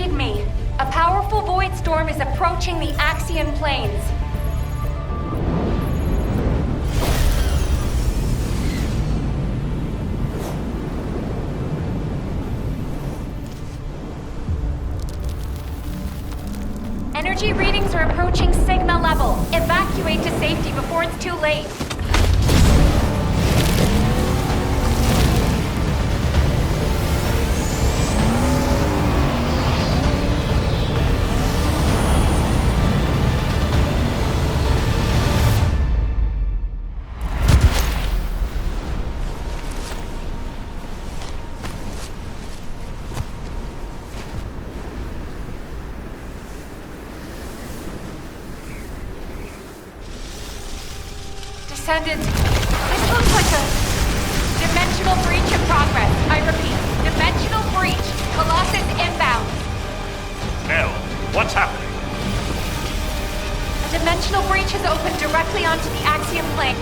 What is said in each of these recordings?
read me. A powerful void storm is approaching the Axian Plains. Energy readings are approaching Sigma level. Evacuate to safety before it's too late. Descendant, this looks like a dimensional breach in progress. I repeat, dimensional breach. Colossus inbound. Nell, what's happening? A dimensional breach has opened directly onto the Axiom plane.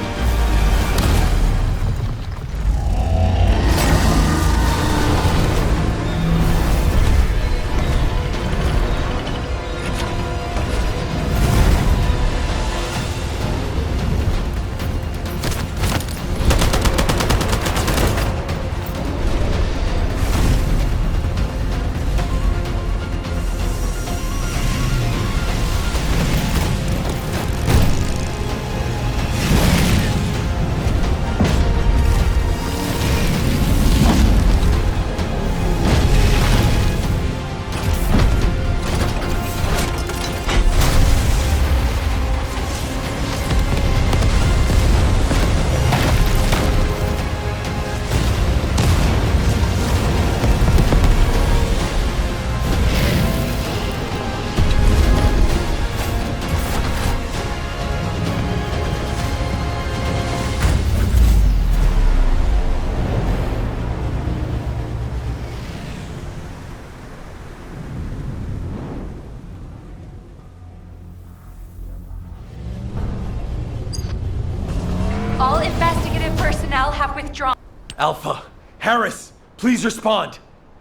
All investigative personnel have withdrawn. Alpha, Harris, please respond.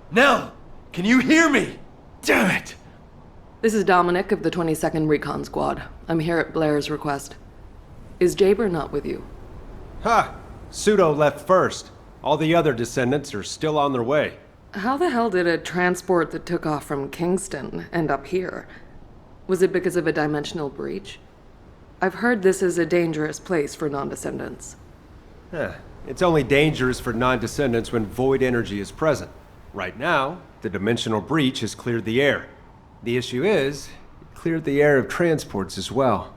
Nell, can you hear me? Damn it! This is Dominic of the 22nd Recon Squad. I'm here at Blair's request. Is Jaber not with you? Ha! Pseudo left first. All the other descendants are still on their way. How the hell did a transport that took off from Kingston end up here? Was it because of a dimensional breach? I've heard this is a dangerous place for non-descendants. It's only dangerous for non-descendants when void energy is present. Right now, the dimensional breach has cleared the air. The issue is, it cleared the air of transports as well.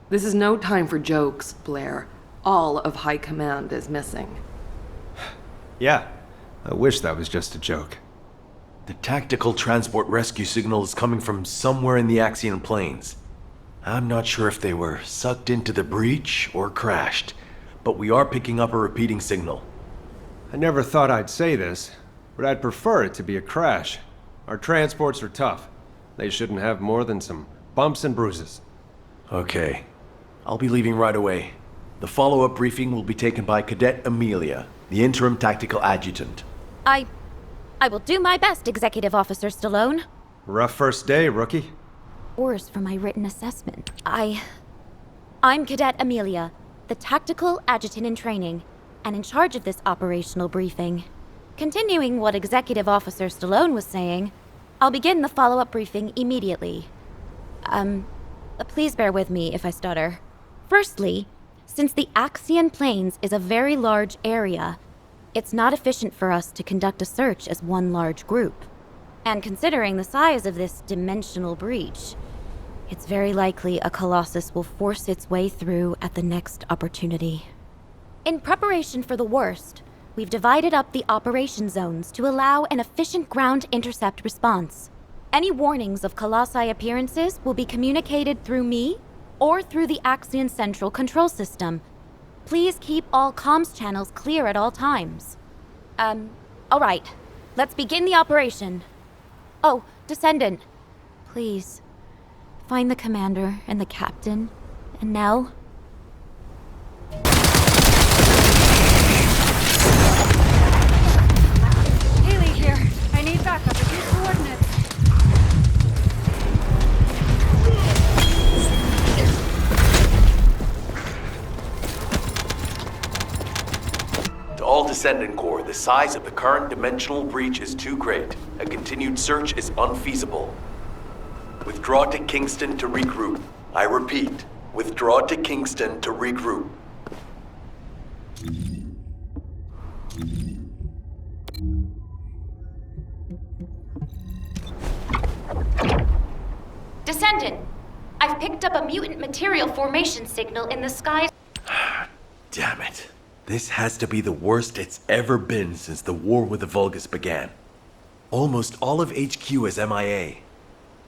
This is no time for jokes, Blair. All of High Command is missing. Yeah, I wish that was just a joke. The tactical transport rescue signal is coming from somewhere in the Axian Plains. I'm not sure if they were sucked into the breach or crashed, but we are picking up a repeating signal. I never thought I'd say this, but I'd prefer it to be a crash. Our transports are tough. They shouldn't have more than some bumps and bruises. Okay. I'll be leaving right away. The follow-up briefing will be taken by Cadet Amelia, the interim tactical adjutant. I will do my best, Executive Officer Stallone. Rough first day, rookie. Scores for my written assessment. I'm Cadet Amelia, the tactical adjutant in training, and in charge of this operational briefing. Continuing what Executive Officer Stallone was saying, I'll begin the follow-up briefing immediately. Please bear with me if I stutter. Firstly, since the Axian Plains is a very large area, it's not efficient for us to conduct a search as one large group. And considering the size of this dimensional breach, it's very likely a Colossus will force its way through at the next opportunity. In preparation for the worst, we've divided up the operation zones to allow an efficient ground intercept response. Any warnings of Colossi appearances will be communicated through me or through the Axion Central Control System. Please keep all comms channels clear at all times. All right. Let's begin the operation. Oh, Descendant. Please. Find the commander and the captain. And Nell. Haley here. I need backup at these coordinates. To all Descendant Corps, the size of the current dimensional breach is too great. A continued search is unfeasible. Withdraw to Kingston to regroup. I repeat, withdraw to Kingston to regroup. Descendant, I've picked up a mutant material formation signal in the skies. Damn it. This has to be the worst it's ever been since the war with the Vulgus began. Almost all of HQ is MIA.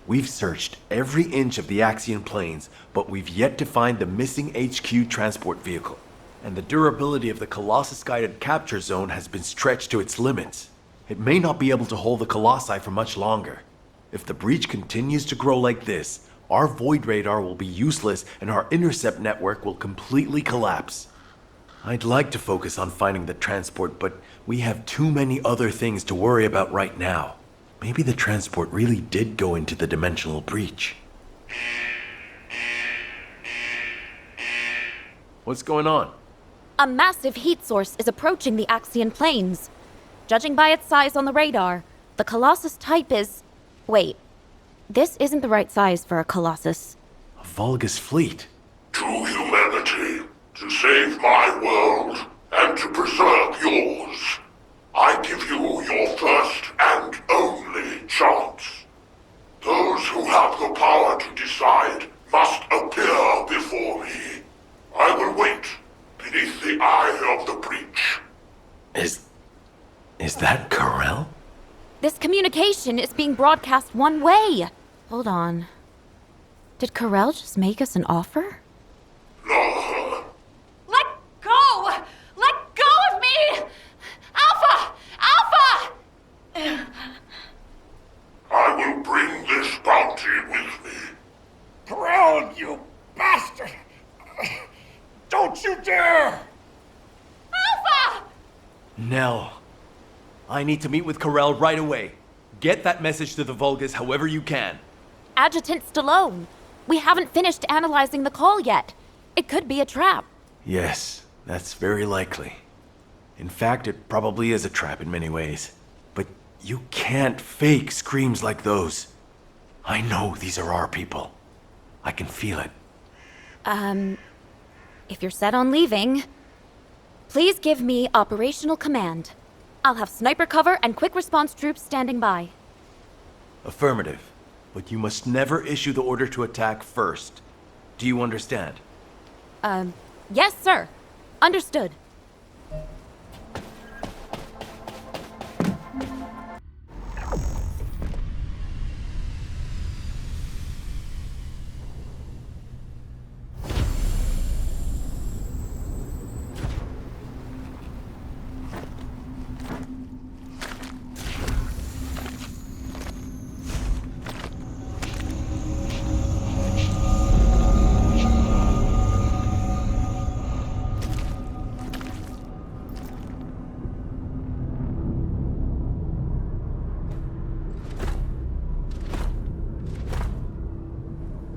We've searched every inch of the Axian plains, but we've yet to find the missing HQ transport vehicle. And the durability of the Colossus-guided capture zone has been stretched to its limits. It may not be able to hold the Colossi for much longer. If the breach continues to grow like this, our void radar will be useless and our intercept network will completely collapse. I'd like to focus on finding the transport, but we have too many other things to worry about right now. Maybe the transport really did go into the dimensional breach. What's going on? A massive heat source is approaching the Axian plains. Judging by its size on the radar, the Colossus type is... Wait, this isn't the right size for a Colossus. A Vulgus fleet. To humanity, to save my world, and to preserve yours, I give you your first and only chance. Those who have the power to decide must appear before me. I will wait beneath the eye of the breach. Is that Corel? This communication is being broadcast one way. Hold on. Did Corel just make us an offer? No. Let go! Let go of me! Alpha! Alpha! I will bring this bounty with me. Corral, you bastard! Don't you dare! Alpha! Nell, I need to meet with Corel right away. Get that message to the Vulgus however you can. Adjutant Stallone, we haven't finished analyzing the call yet. It could be a trap. Yes, that's very likely. In fact, it probably is a trap in many ways. But you can't fake screams like those. I know these are our people. I can feel it. If you're set on leaving, please give me operational command. I'll have sniper cover and quick response troops standing by. Affirmative. But you must never issue the order to attack first. Do you understand? Yes, sir. Understood.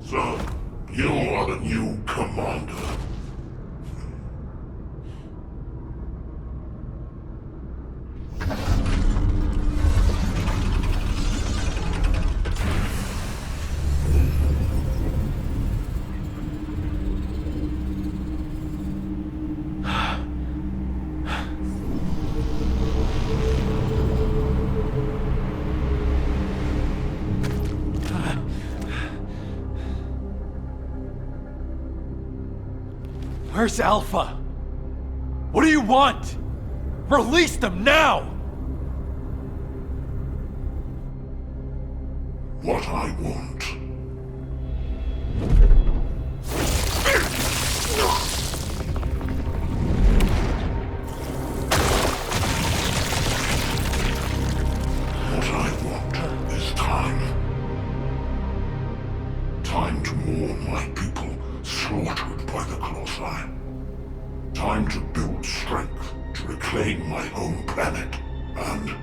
So, you are the new commander. Where's Alpha? What do you want? Release them now! What I want. What I want is time. Time to mourn my people slaughtered by the Colossi. Time to build strength to reclaim my home planet. And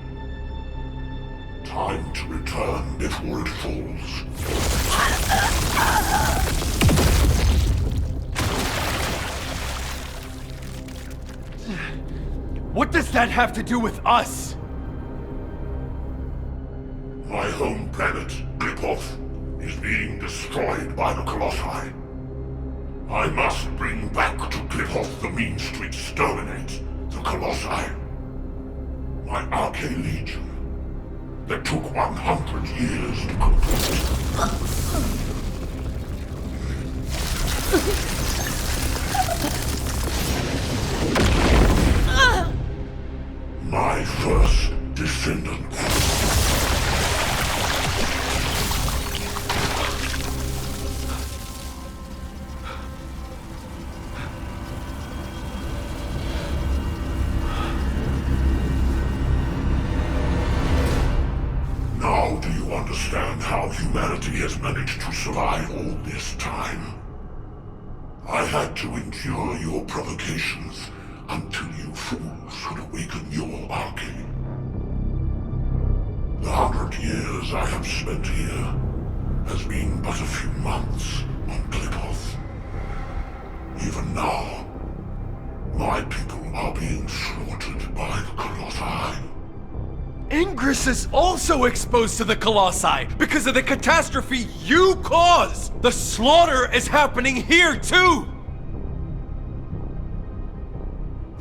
time to return before it falls. What does that have to do with us? My home planet, Klipoth, is being destroyed by the Colossi. I must bring back to Klipoth the means to exterminate the Colossi. My Arche Legion, that took 100 years to complete. My first descendant. Now do you understand how humanity has managed to survive all this time? I had to endure your provocations until you fools could awaken your Arche. The 100 years I have spent here has been but a few months on Klipoth. Even now, my people are being slaughtered by the Colossi. Ingress is also exposed to the Colossi because of the catastrophe you caused! The slaughter is happening here too!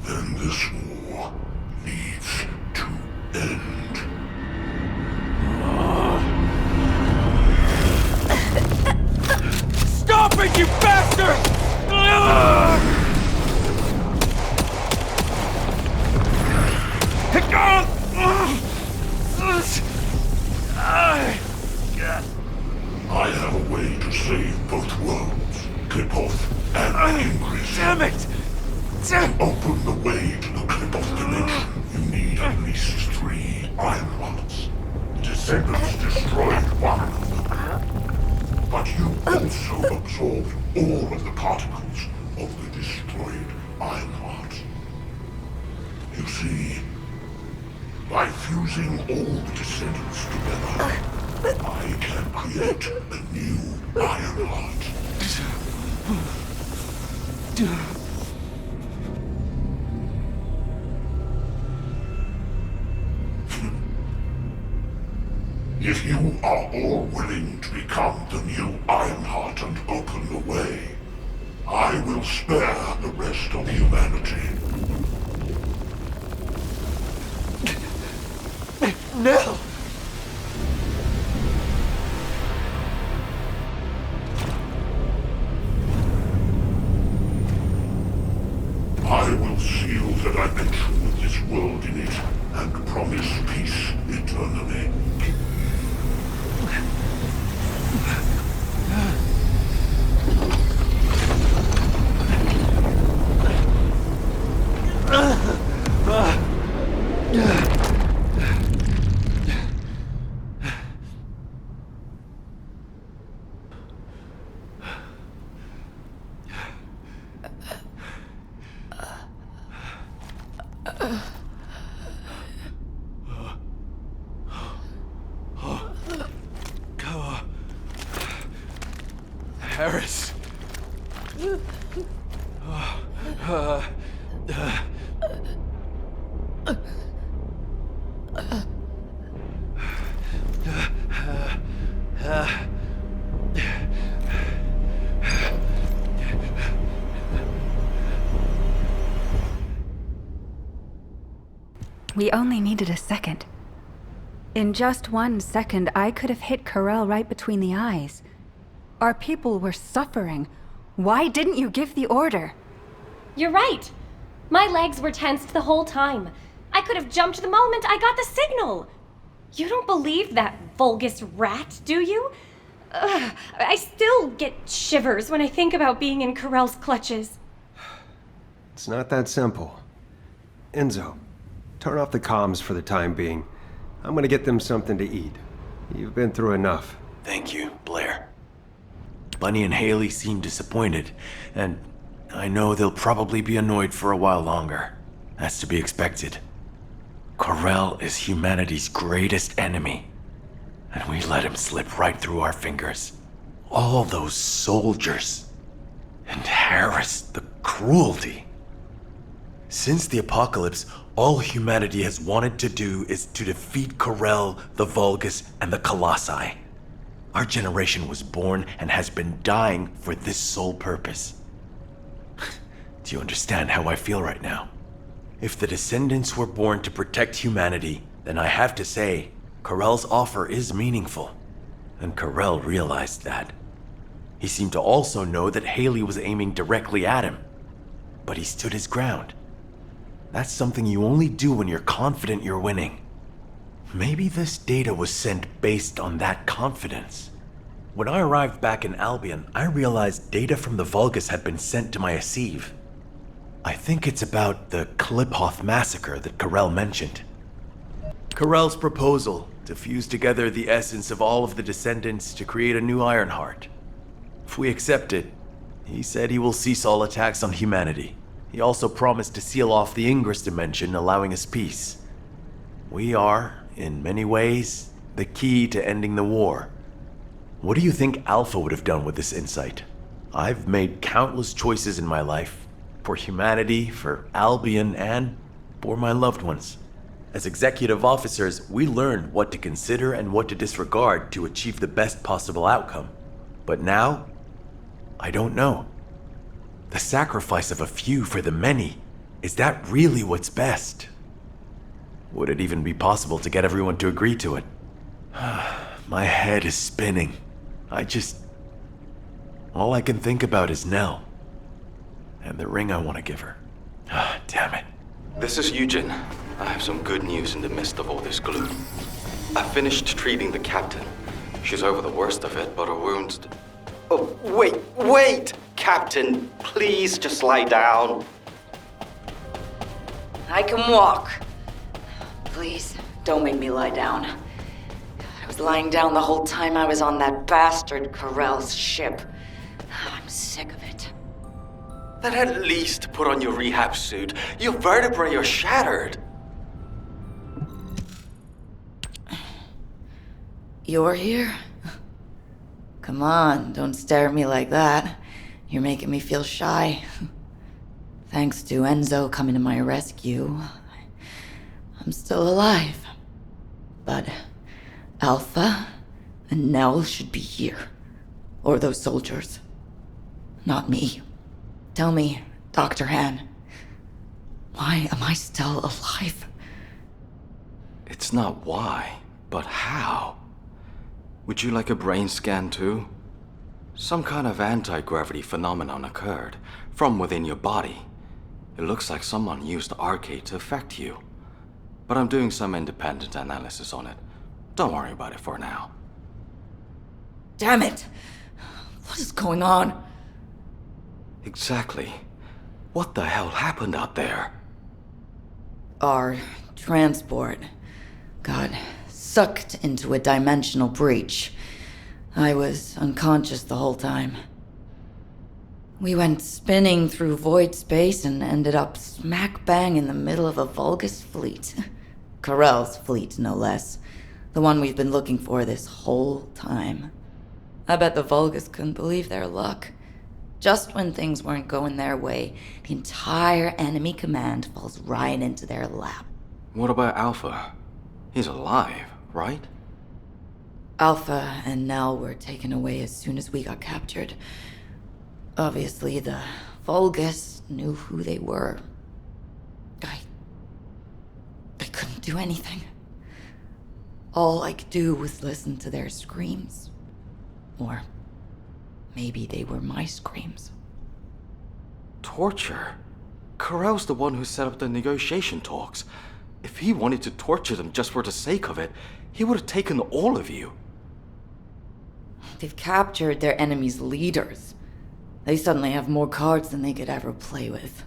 Then this war needs to end. Stop it, you bastard! I have a way to save both worlds, Klipoth and Ingress. Damn it! To open the way to the Klipoth dimension, you need at least 3 iron rods. Descendants destroyed one of them. But you also absorbed all of the particles of the destroyed iron rods. You see, by fusing all the descendants together, I can create a new iron heart. If you are all willing to become the new Ironheart and open the way, I will spare the rest of humanity. Nell! I will seal the dimension with this world in it and promise peace eternally. Harris. We only needed a second. In just 1 second, I could have hit Corel right between the eyes. Our people were suffering. Why didn't you give the order? You're right. My legs were tensed the whole time. I could have jumped the moment I got the signal. You don't believe that Vulgus rat, do you? Ugh, I still get shivers when I think about being in Corel's clutches. It's not that simple. Enzo, turn off the comms for the time being. I'm gonna get them something to eat. You've been through enough. Thank you, Blair. Bunny and Haley seem disappointed, and I know they'll probably be annoyed for a while longer. That's to be expected. Corel is humanity's greatest enemy, and we let him slip right through our fingers. All those soldiers. And Harris, the cruelty. Since the apocalypse, all humanity has wanted to do is to defeat Corel, the Vulgus, and the Colossi. Our generation was born and has been dying for this sole purpose. Do you understand how I feel right now? If the Descendants were born to protect humanity, then I have to say, Corel's offer is meaningful. And Corel realized that. He seemed to also know that Haley was aiming directly at him. But he stood his ground. That's something you only do when you're confident you're winning. Maybe this data was sent based on that confidence. When I arrived back in Albion, I realized data from the Vulgus had been sent to my Asive. I think it's about the Kliphoth massacre that Corel mentioned. Corel's proposal to fuse together the essence of all of the Descendants to create a new Ironheart. If we accept it, he said he will cease all attacks on humanity. He also promised to seal off the Ingress dimension, allowing us peace. We are, in many ways, the key to ending the war. What do you think Alpha would have done with this insight? I've made countless choices in my life. For humanity, for Albion, and for my loved ones. As executive officers, we learn what to consider and what to disregard to achieve the best possible outcome. But now, I don't know. The sacrifice of a few for the many, is that really what's best? Would it even be possible to get everyone to agree to it? My head is spinning. All I can think about is Nell. And the ring I want to give her. Damn it. This is Eugen. I have some good news in the midst of all this gloom. I finished treating the captain. She's over the worst of it, but her wounds... Oh, wait! Captain, please just lie down. I can walk. Please, don't make me lie down. I was lying down the whole time I was on that bastard Corel's ship. I'm sick of it. Then at least put on your rehab suit. Your vertebrae are shattered. You're here? Come on, don't stare at me like that. You're making me feel shy. Thanks to Enzo coming to my rescue, I'm still alive. But Alpha and Nell should be here. Or those soldiers. Not me. Tell me, Dr. Han, why am I still alive? It's not why, but how. Would you like a brain scan too? Some kind of anti-gravity phenomenon occurred from within your body. It looks like someone used Arcade to affect you. But I'm doing some independent analysis on it. Don't worry about it for now. Damn it! What is going on? Exactly. What the hell happened out there? Our transport got sucked into a dimensional breach. I was unconscious the whole time. We went spinning through void space and ended up smack bang in the middle of a Vulgus fleet. Corel's fleet, no less. The one we've been looking for this whole time. I bet the Vulgus couldn't believe their luck. Just when things weren't going their way, the entire enemy command falls right into their lap. What about Alpha? He's alive, right? Alpha and Nell were taken away as soon as we got captured. Obviously, the Vulgus knew who they were. I couldn't do anything. All I could do was listen to their screams. Or maybe they were my screams. Torture? Corel's the one who set up the negotiation talks. If he wanted to torture them just for the sake of it, he would have taken all of you. They've captured their enemy's leaders. They suddenly have more cards than they could ever play with.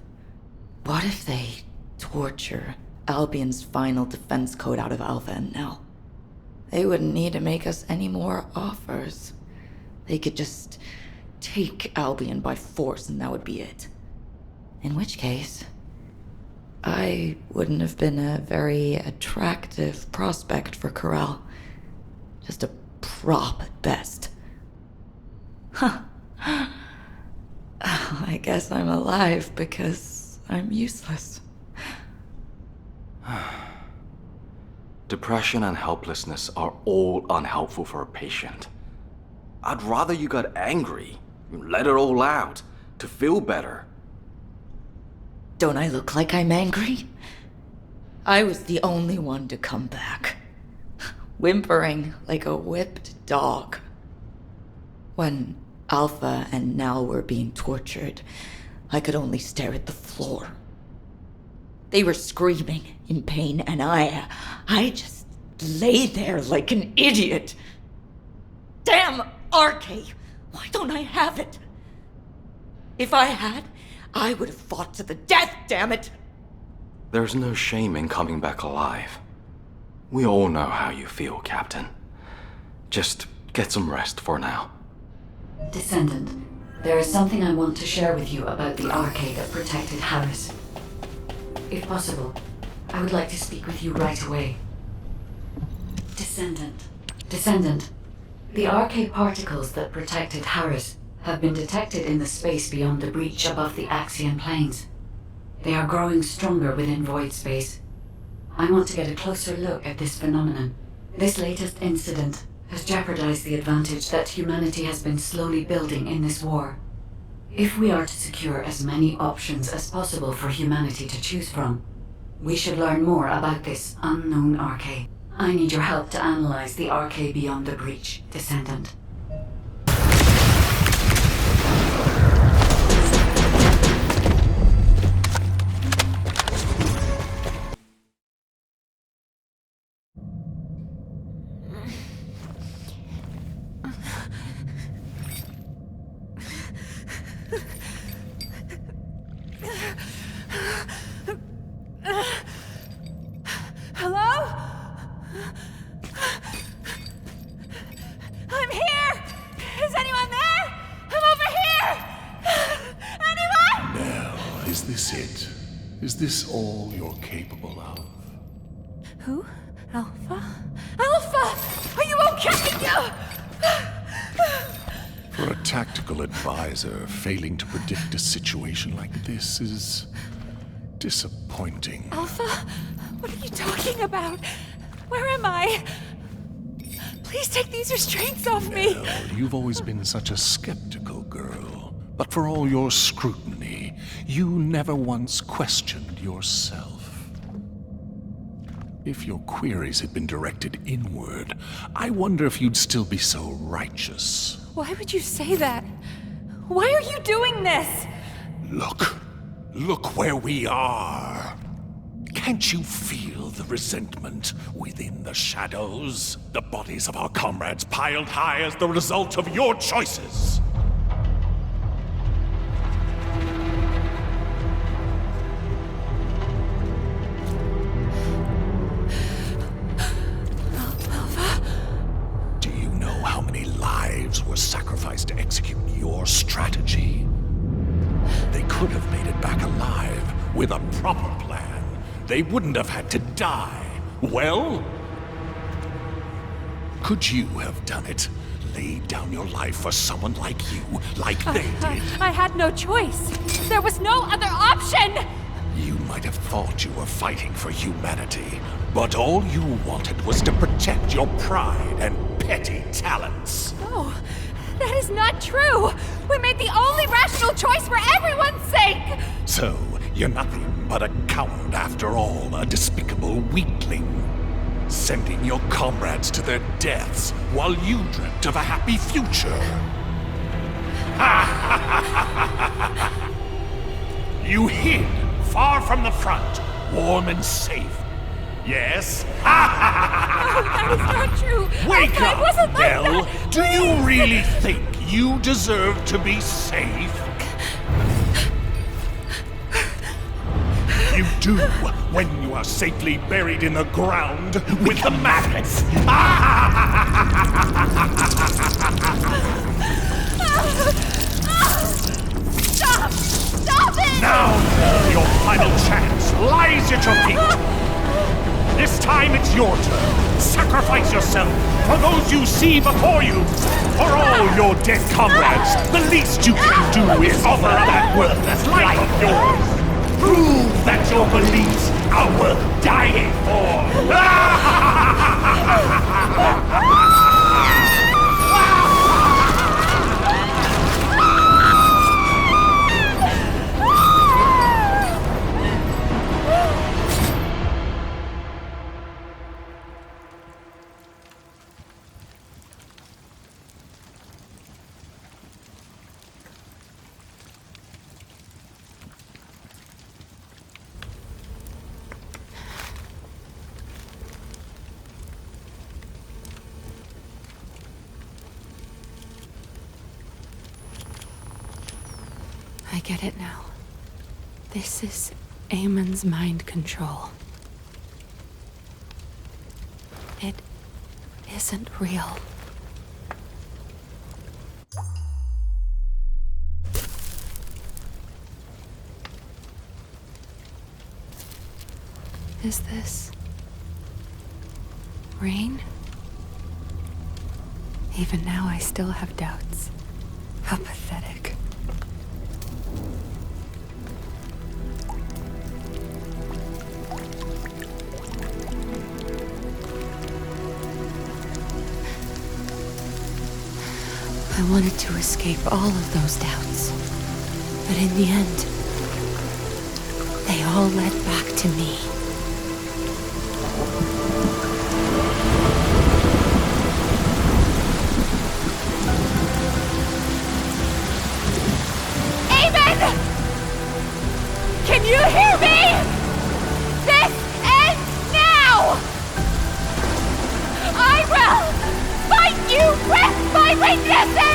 What if they torture Albion's final defense code out of Alpha and Nell? They wouldn't need to make us any more offers. They could just take Albion by force and that would be it. In which case, I wouldn't have been a very attractive prospect for Corel. Just a prop at best. Huh. I guess I'm alive because I'm useless. Depression and helplessness are all unhelpful for a patient. I'd rather you got angry, let it all out, to feel better. Don't I look like I'm angry? I was the only one to come back, whimpering like a whipped dog. When Alpha and Nal were being tortured, I could only stare at the floor. They were screaming in pain, and I just lay there like an idiot. Damn RK! Why don't I have it? If I had, I would have fought to the death, damn it! There's no shame in coming back alive. We all know how you feel, Captain. Just get some rest for now. Descendant, there is something I want to share with you about the arcade that protected Harris. If possible, I would like to speak with you right away. Descendant, the arcade particles that protected Harris have been detected in the space beyond the breach above the Axian plains. They are growing stronger within void space. I want to get a closer look at this phenomenon. This latest incident has jeopardized the advantage that humanity has been slowly building in this war. If we are to secure as many options as possible for humanity to choose from, we should learn more about this unknown arcade. I need your help to analyze the arcade beyond the breach, Descendant. Hello? I'm here! Is anyone there? I'm over here! Anyone? Now, is this it? Is this all you're capable of? Who? Alpha? Alpha! Are you okay? For a tactical advisor, failing to predict a situation like this is disappointing. Alpha? What are you talking about? Where am I? Please take these restraints off me. Well, you've always been such a skeptical girl. But for all your scrutiny, you never once questioned yourself. If your queries had been directed inward, I wonder if you'd still be so righteous. Why would you say that? Why are you doing this? Look where we are. Can't you feel the resentment within the shadows? The bodies of our comrades piled high as the result of your choices. Do you know how many lives were sacrificed to execute your strategy? They could have made it back alive with a proper plan. They wouldn't have had to die. Well, could you have done it? Laid down your life for someone like you, like they did? I had no choice. There was no other option! You might have thought you were fighting for humanity, but all you wanted was to protect your pride and petty talents. No, that is not true! We made the only rational choice for everyone's sake! So, you're nothing but a coward after all, a despicable weakling. Sending your comrades to their deaths while you dreamt of a happy future. You hid far from the front, warm and safe. Yes? No, that is not true! Wake I up, wasn't like Belle! that. Do you really think you deserve to be safe? You do when you are safely buried in the ground with the maggots. Stop! Stop it! Now, your final chance lies at your feet. This time it's your turn. Sacrifice yourself for those you see before you. For all your dead comrades, the least you can do is offer up that worthless life of yours. Prove that you're your beliefs are worth dying for! I get it now. This is Amon's mind control. It isn't real. Is this rain? Even now, I still have doubts. How pathetic. I wanted to escape all of those doubts, but in the end, they all led back to me. Amen! Can you hear me? This ends now! I will fight you with my weaknesses!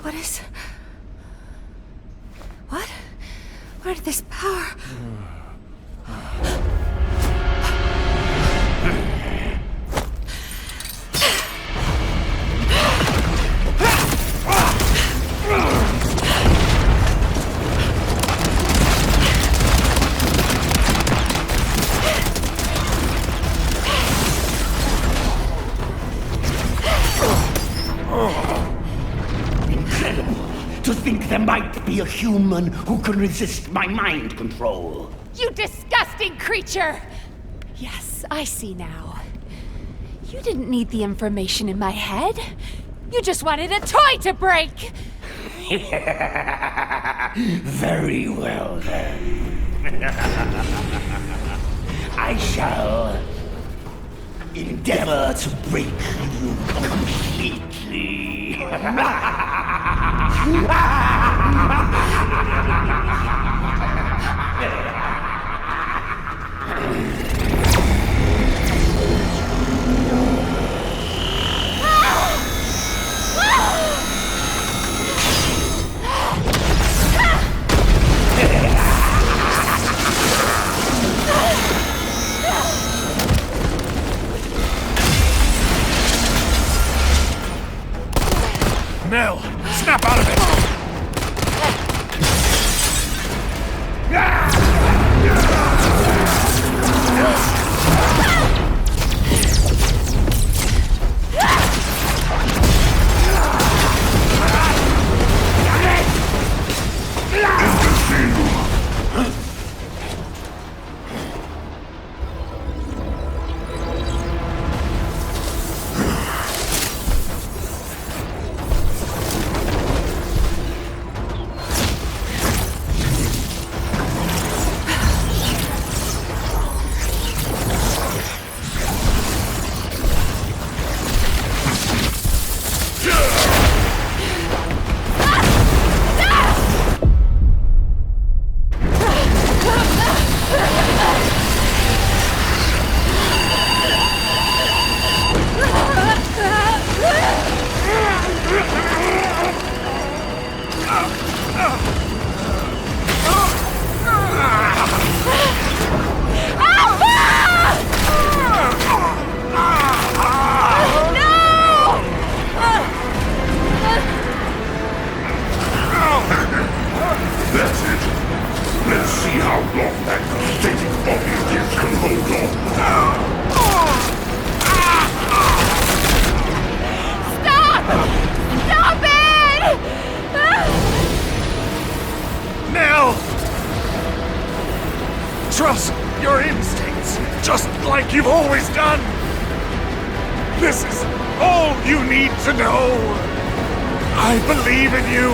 What is... What? Where did this power... To think there might be a human who can resist my mind control. You disgusting creature! Yes, I see now. You didn't need the information in my head. You just wanted a toy to break! Very well, then. I shall endeavor to break you completely. Nell, snap out of it! Karel! Trust your instincts, just like you've always done! This is all you need to know! I believe in you!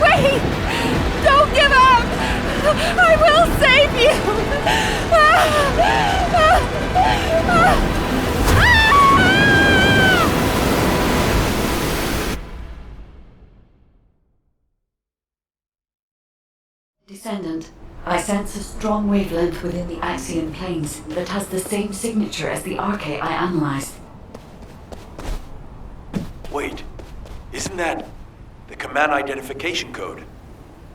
Wait! Don't give up! I will save you! Descendant, I sense a strong wavelength within the Axian planes that has the same signature as the Arche I analyzed. Wait, isn't that the command identification code?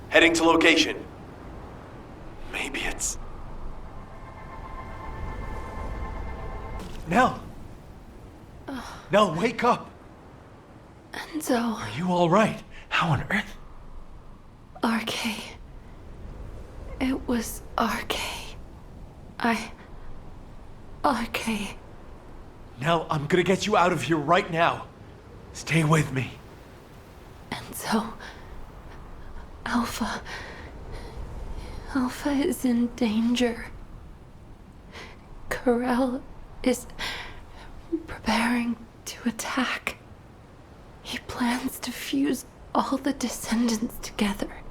Heading to location. Maybe it's... Nell! Nell, wake up! Enzo. Are you alright? How on earth? Arche. It was Arche. Arche. Nell, I'm gonna get you out of here right now. Stay with me. Enzo. Alpha. Alpha is in danger. Karel is preparing to attack. He plans to fuse all the Descendants together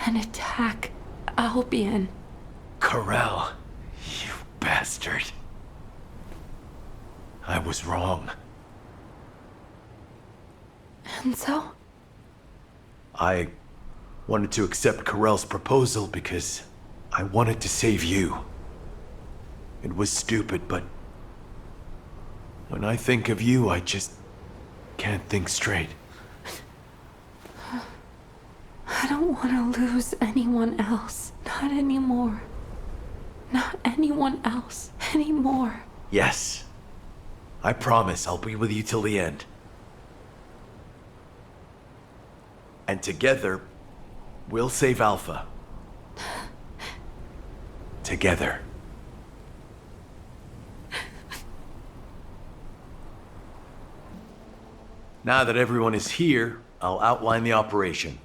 and attack Albion. Karel, you bastard. I was wrong. Enzo? I wanted to accept Karel's proposal because I wanted to save you. It was stupid, but when I think of you, I just can't think straight. I don't want to lose anyone else. Not anymore. Not anyone else anymore. Yes. I promise I'll be with you till the end. And together, we'll save Alpha. Together. Now that everyone is here, I'll outline the operation.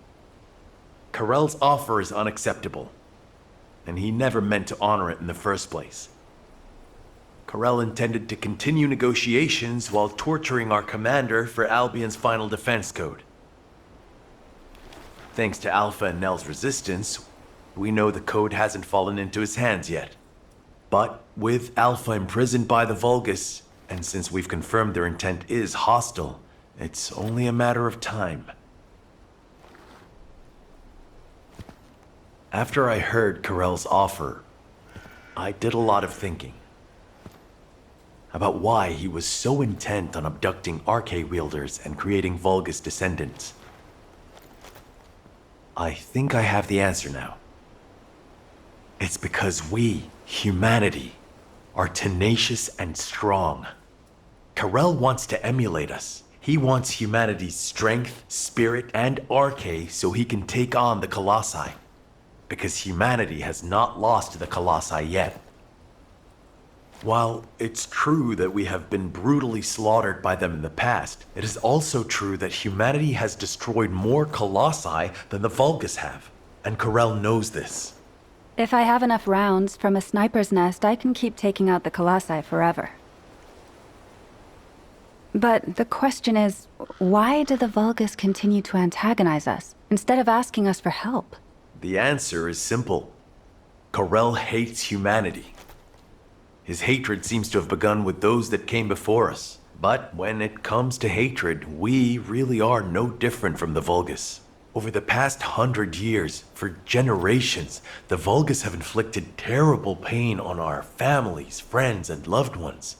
Karel's offer is unacceptable, and he never meant to honor it in the first place. Karel intended to continue negotiations while torturing our commander for Albion's final defense code. Thanks to Alpha and Nell's resistance, we know the code hasn't fallen into his hands yet. But with Alpha imprisoned by the Vulgus, and since we've confirmed their intent is hostile, it's only a matter of time. After I heard Karel's offer, I did a lot of thinking about why he was so intent on abducting Arche wielders and creating Vulgus descendants. I think I have the answer now. It's because we, humanity, are tenacious and strong. Karel wants to emulate us. He wants humanity's strength, spirit, and Arche so he can take on the Colossi. Because humanity has not lost to the Colossi yet. While it's true that we have been brutally slaughtered by them in the past, it is also true that humanity has destroyed more Colossi than the Vulgus have. And Karel knows this. If I have enough rounds from a sniper's nest, I can keep taking out the Colossi forever. But the question is, why do the Vulgus continue to antagonize us, instead of asking us for help? The answer is simple. Karel hates humanity. His hatred seems to have begun with those that came before us. But when it comes to hatred, we really are no different from the Vulgus. Over the past 100 years, for generations, the Vulgus have inflicted terrible pain on our families, friends, and loved ones.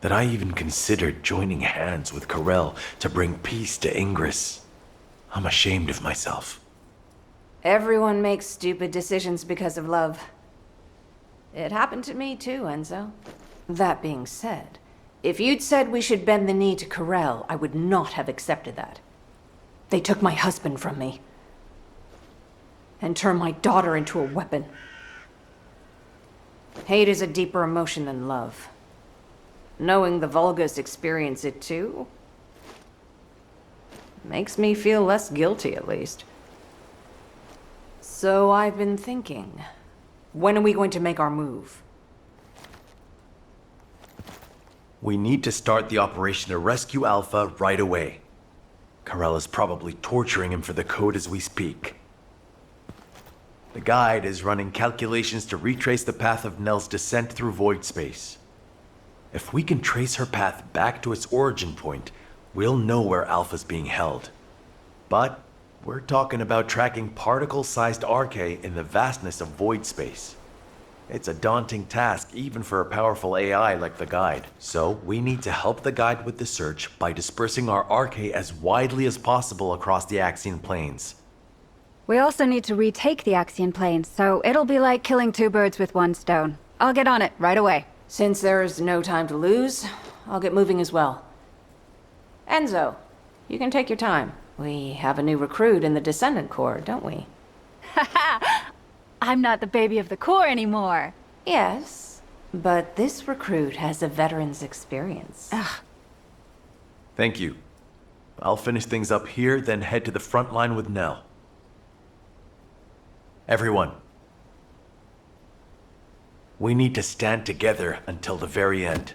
That I even considered joining hands with Karel to bring peace to Ingress. I'm ashamed of myself. Everyone makes stupid decisions because of love. It happened to me too, Enzo. That being said, if you'd said we should bend the knee to Karel, I would not have accepted that. They took my husband from me. And turned my daughter into a weapon. Hate is a deeper emotion than love. Knowing the Vulgus experience it too, Makes me feel less guilty, at least. So I've been thinking, when are we going to make our move? We need to start the operation to rescue Alpha right away. Karel is probably torturing him for the code as we speak. The guide is running calculations to retrace the path of Nell's descent through void space. If we can trace her path back to its origin point, we'll know where Alpha's being held. But we're talking about tracking particle-sized Arche in the vastness of void space. It's a daunting task even for a powerful AI like the guide. So we need to help the guide with the search by dispersing our Arche as widely as possible across the Axian planes. We also need to retake the Axian plains, so it'll be like killing two birds with one stone. I'll get on it right away. Since there's no time to lose, I'll get moving as well. Enzo, you can take your time. We have a new recruit in the Descendant Corps, don't we? Haha! I'm not the baby of the Corps anymore. Yes, but this recruit has a veteran's experience. Ugh. Thank you. I'll finish things up here, then head to the front line with Nell. Everyone. We need to stand together until the very end.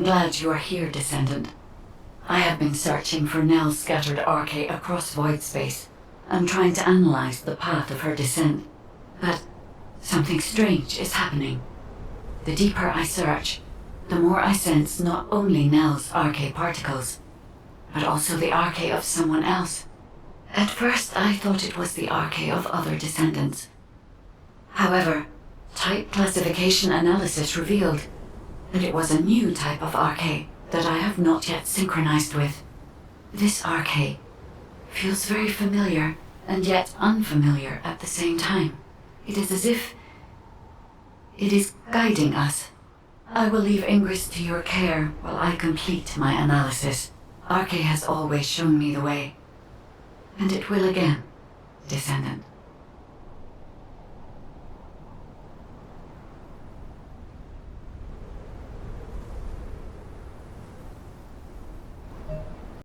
Glad you are here, Descendant. I have been searching for Nell's scattered Arche across void space and trying to analyze the path of her descent. But something strange is happening. The deeper I search, the more I sense not only Nell's Arche particles, but also the Arche of someone else. At first I thought it was the Arche of other Descendants. However, type classification analysis revealed that it was a new type of Arche that I have not yet synchronized with. This Arche feels very familiar and yet unfamiliar at the same time. It is as if it is guiding us. I will leave Ingress to your care while I complete my analysis. Arche has always shown me the way, and it will again, Descendant.